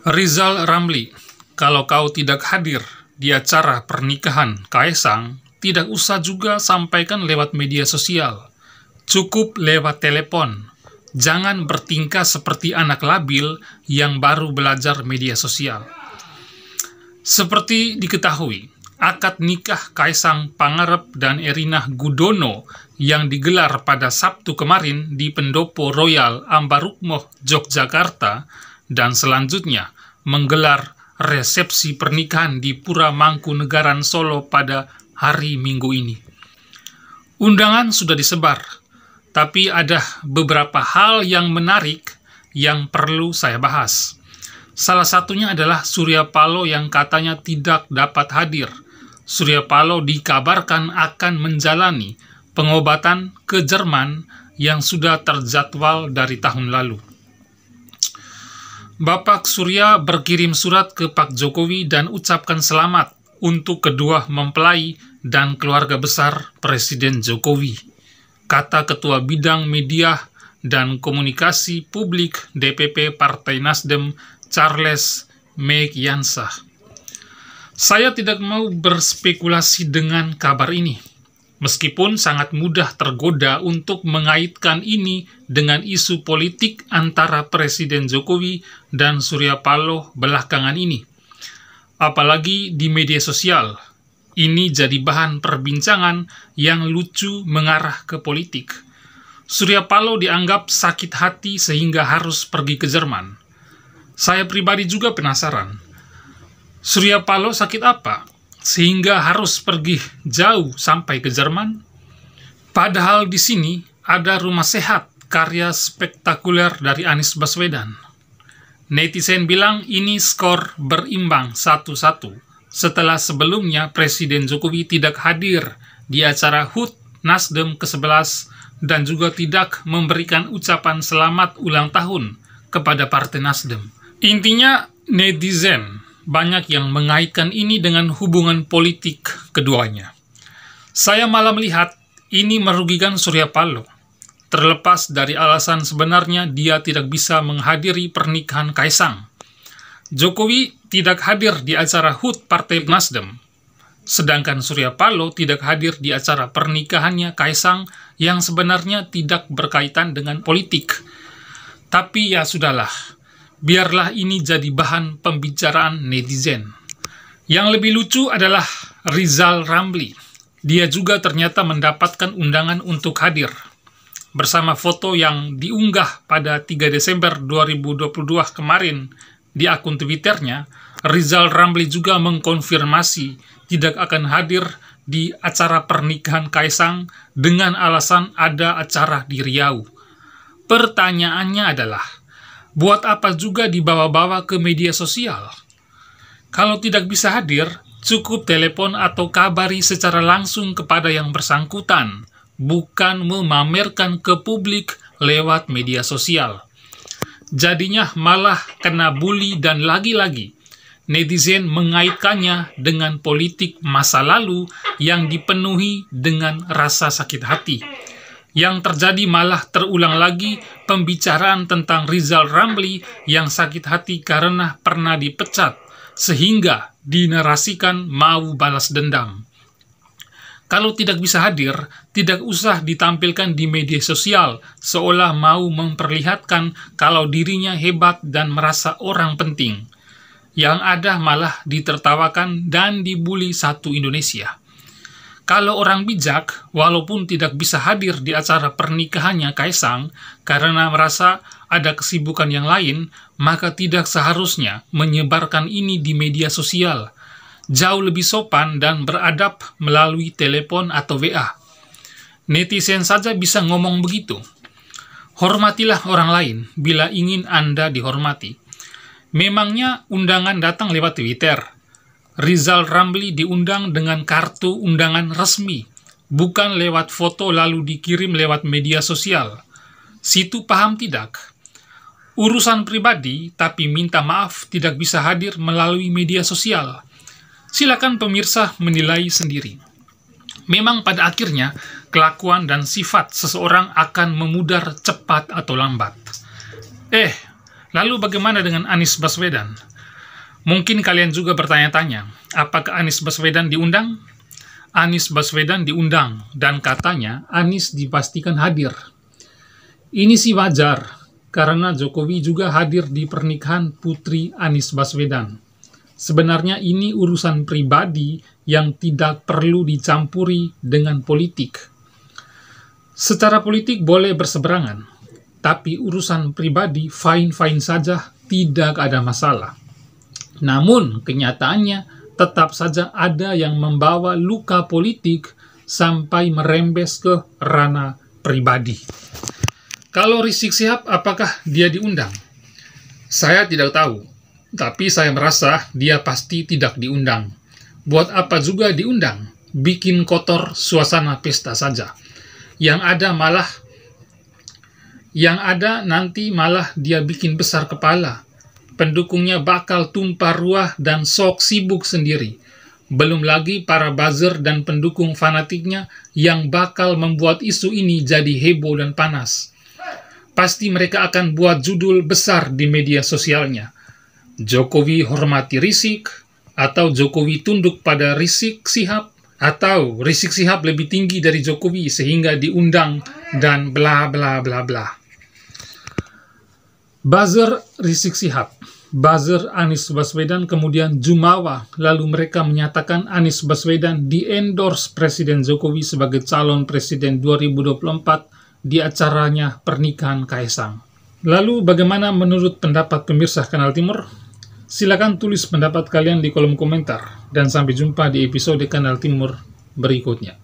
Rizal Ramli, kalau kau tidak hadir di acara pernikahan Kaesang, tidak usah juga sampaikan lewat media sosial. Cukup lewat telepon. Jangan bertingkah seperti anak labil yang baru belajar media sosial. Seperti diketahui, akad nikah Kaesang Pangarep dan Erinah Gudono yang digelar pada Sabtu kemarin di Pendopo Royal Ambarukmo, Yogyakarta, dan selanjutnya menggelar resepsi pernikahan di Pura Mangkunegaran Solo pada hari Minggu ini. Undangan sudah disebar, tapi ada beberapa hal yang menarik yang perlu saya bahas. Salah satunya adalah Surya Paloh yang katanya tidak dapat hadir. Surya Paloh dikabarkan akan menjalani pengobatan ke Jerman yang sudah terjadwal dari tahun lalu. Bapak Surya berkirim surat ke Pak Jokowi dan ucapkan selamat untuk kedua mempelai dan keluarga besar Presiden Jokowi, kata Ketua Bidang Media dan Komunikasi Publik DPP Partai Nasdem Charles Meekyansah. Saya tidak mau berspekulasi dengan kabar ini, meskipun sangat mudah tergoda untuk mengaitkan ini dengan isu politik antara Presiden Jokowi dan Surya Paloh belakangan ini. Apalagi di media sosial, ini jadi bahan perbincangan yang lucu mengarah ke politik. Surya Paloh dianggap sakit hati sehingga harus pergi ke Jerman. Saya pribadi juga penasaran, Surya Paloh sakit apa sehingga harus pergi jauh sampai ke Jerman? Padahal di sini ada Rumah Sehat, karya spektakuler dari Anies Baswedan. Netizen bilang ini skor berimbang 1-1 setelah sebelumnya Presiden Jokowi tidak hadir di acara HUT Nasdem ke-11 dan juga tidak memberikan ucapan selamat ulang tahun kepada Partai Nasdem. Intinya, netizen banyak yang mengaitkan ini dengan hubungan politik keduanya. Saya malah melihat ini merugikan Surya Paloh. Terlepas dari alasan sebenarnya dia tidak bisa menghadiri pernikahan Kaesang. Jokowi tidak hadir di acara HUT Partai Nasdem, sedangkan Surya Paloh tidak hadir di acara pernikahannya Kaesang yang sebenarnya tidak berkaitan dengan politik. Tapi ya sudahlah, biarlah ini jadi bahan pembicaraan netizen. Yang lebih lucu adalah Rizal Ramli. Dia juga ternyata mendapatkan undangan untuk hadir. Bersama foto yang diunggah pada 3 Desember 2022 kemarin di akun Twitternya, Rizal Ramli juga mengkonfirmasi tidak akan hadir di acara pernikahan Kaesang dengan alasan ada acara di Riau. Pertanyaannya adalah, buat apa juga dibawa-bawa ke media sosial? Kalau tidak bisa hadir, cukup telepon atau kabari secara langsung kepada yang bersangkutan, bukan memamerkan ke publik lewat media sosial. Jadinya malah kena bully dan lagi-lagi netizen mengaitkannya dengan politik masa lalu yang dipenuhi dengan rasa sakit hati. Yang terjadi malah terulang lagi pembicaraan tentang Rizal Ramli yang sakit hati karena pernah dipecat, sehingga dinarasikan mau balas dendam. Kalau tidak bisa hadir, tidak usah ditampilkan di media sosial, seolah mau memperlihatkan kalau dirinya hebat dan merasa orang penting. Yang ada malah ditertawakan dan dibully satu Indonesia. Kalau orang bijak, walaupun tidak bisa hadir di acara pernikahannya Kaesang karena merasa ada kesibukan yang lain, maka tidak seharusnya menyebarkan ini di media sosial. Jauh lebih sopan dan beradab melalui telepon atau WA. Netizen saja bisa ngomong begitu. Hormatilah orang lain bila ingin Anda dihormati. Memangnya undangan datang lewat Twitter. Rizal Ramli diundang dengan kartu undangan resmi, bukan lewat foto lalu dikirim lewat media sosial. Situ paham tidak? Urusan pribadi, tapi minta maaf tidak bisa hadir melalui media sosial. Silakan pemirsa menilai sendiri. Memang pada akhirnya, kelakuan dan sifat seseorang akan memudar cepat atau lambat. Lalu bagaimana dengan Anies Baswedan? Mungkin kalian juga bertanya-tanya, apakah Anies Baswedan diundang? Anies Baswedan diundang, dan katanya Anies dipastikan hadir. Ini sih wajar, karena Jokowi juga hadir di pernikahan putri Anies Baswedan. Sebenarnya ini urusan pribadi yang tidak perlu dicampuri dengan politik. Secara politik boleh berseberangan, tapi urusan pribadi fine-fine saja, tidak ada masalah. Namun, kenyataannya tetap saja ada yang membawa luka politik sampai merembes ke ranah pribadi. Kalau Rizik Syihab, apakah dia diundang? Saya tidak tahu, tapi saya merasa dia pasti tidak diundang. Buat apa juga diundang? Bikin kotor suasana pesta saja. Yang ada nanti malah dia bikin besar kepala. Pendukungnya bakal tumpah ruah dan sok sibuk sendiri. Belum lagi para buzzer dan pendukung fanatiknya yang bakal membuat isu ini jadi heboh dan panas. Pasti mereka akan buat judul besar di media sosialnya. Jokowi hormati Rizik, atau Jokowi tunduk pada Rizik Syihab, atau Rizik Syihab lebih tinggi dari Jokowi sehingga diundang, dan bla bla bla bla. Buzzer Rizik Syihab, buzzer Anies Baswedan kemudian jumawa, lalu mereka menyatakan Anies Baswedan di-endorse Presiden Jokowi sebagai calon presiden 2024 di acaranya pernikahan Kaisang. Lalu bagaimana menurut pendapat pemirsa Kanal Timur? Silakan tulis pendapat kalian di kolom komentar, dan sampai jumpa di episode Kanal Timur berikutnya.